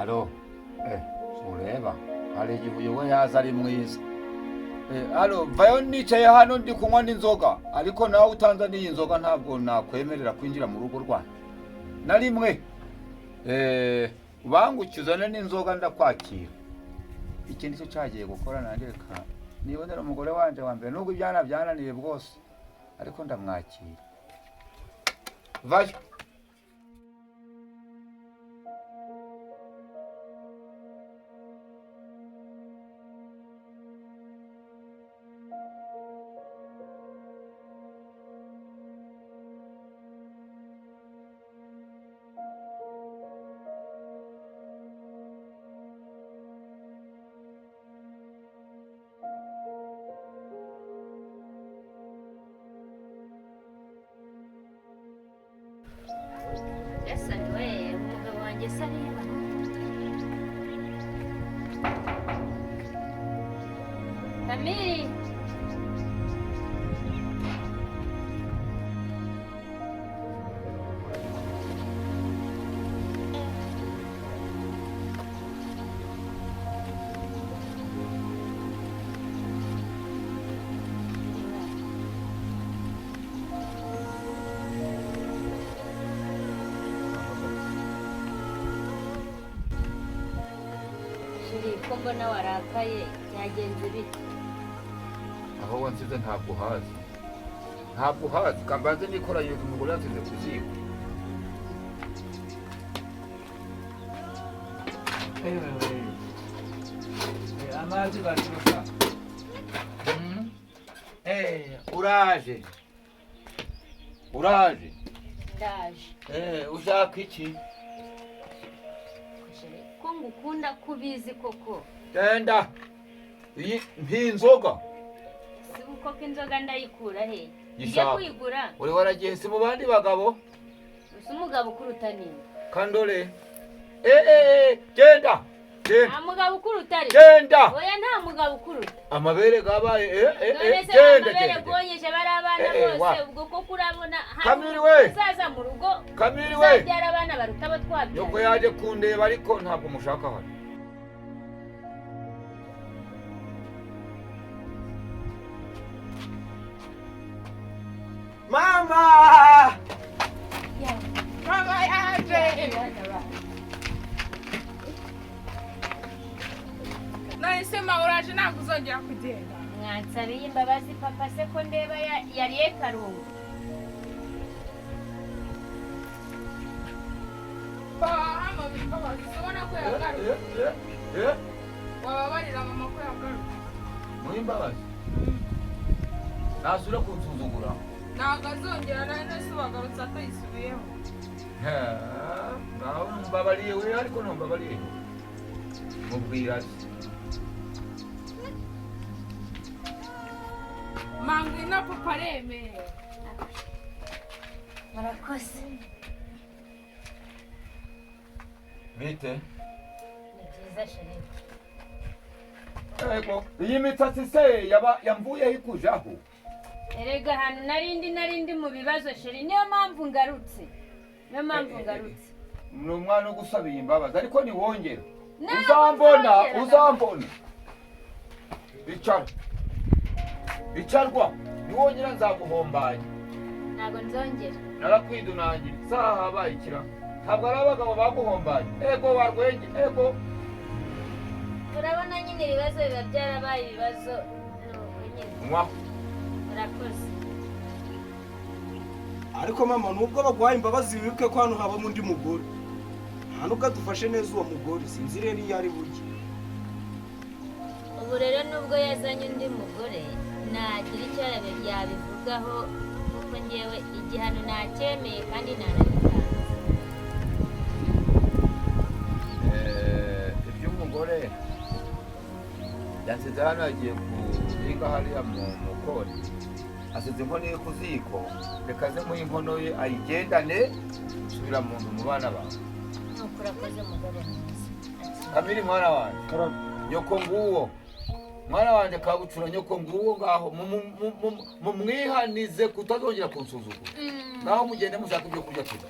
Alo, ureba hari igihe uyoboye yaza ari mwiza. Alo, vayo nicaye hano ndi kunywa n'inzoga, ariko nawe utanza n'iyi nzoga ntabwo nakwemerera kwinjira mu rugo rwanyu na rimwe. Ubangukizane n'inzoga ndakwakira. Iki nicyo cyagiye gukora nanjye, reka nibonera umugore wanje wa mbere, nubwo ibyana byananiye bwose, ariko ndamwakira. Vayo. Camille. Ko mbona warakaye byagenze bite? Aho wansize ntabwo hazi kambanze nikoranye umugore yansize ku ziko. Amazi baturuka. Uraje. Ndaje. Ushaka iki? Ko ngukunda kubizi koko. Genda. Iyi mpinzoga. Si uko inzoga ndayikura he? Ije kuyigura. Uri waragiye si mu bandi bagabo? Usi umugabo kuruta nini? Kandole. Genda. Nta mugabo kuruta ari. Genda. Oya nta mugabo kuruta. Amabere gabaye genda. Amabere goyeje bari abana bose ubwo ko kurabona hazaza mu rugo. Kamiri we. Byara abana baruta batwabye. Yoko yaje kundeba ariko ntabwo mushaka hano. Mama! Mama yaje! Nahisema uraje ntabwo uzongera kugenda. Mwansabiye imbabazi papa se ko ndeba yariye karungu. Hano bikabaza ubona ko yagaruka. Wababarira mama ko yagaruka. Muhimbabazi. Nasura kunsuzugura. Ntabwo azongera nane se wagarutse atayisubiyeho. Naho mbabariye we ariko ntumbabariye. Mubwira ati. Mangi na papa remeye. Murakoze. Bite? Ni byiza Sherifu. Ego, iyi mitsatsi se yamvuyeho ikujaho. Erega hano narindi mu bibazo Sheri, niyo mpamvu ngarutse. Ni umwana ugusabiye imbabazi ariko niwongera. Uzambona. Bicarwa. Niwongera nzaguhombanya. Ntabwo nzongera. Narakwidunangira. Saha habaye ikira. Ntabwo ari abagabo baguhombanya. Ego warwenge. Ego. Turabona nyine ibibazo biba byarabaye ibibazo. Mwa. Murakoze. Ariko mama nubwo bagwaye imbabazi wibuke ko hano habamo undi mugore. Nta nubwo adufashe neza uwo mugore, sinzi rero iyo ari buryo. Ubu rero nubwo yazanye undi mugore nagira icyo yabivugaho kuko ngewe igihano nacyemeye kandi nanabitanze. Iby'umugore yansize hano yagiye kuyiga hariya mu mukoni. Asize inkono ye ku ziko, reka ze muhe inkono ye ayigendane subira mu nzu mu bana bawe. Urakoze mugabo mwiza. Kamiri mwana wanjye. Nyoko nguwo. Mwana wanjye kabucura nyoko nguwo ngaho mumwihanize kutazongera kunsuzugura. Naho mugende mushaka ibyo kurya tuba.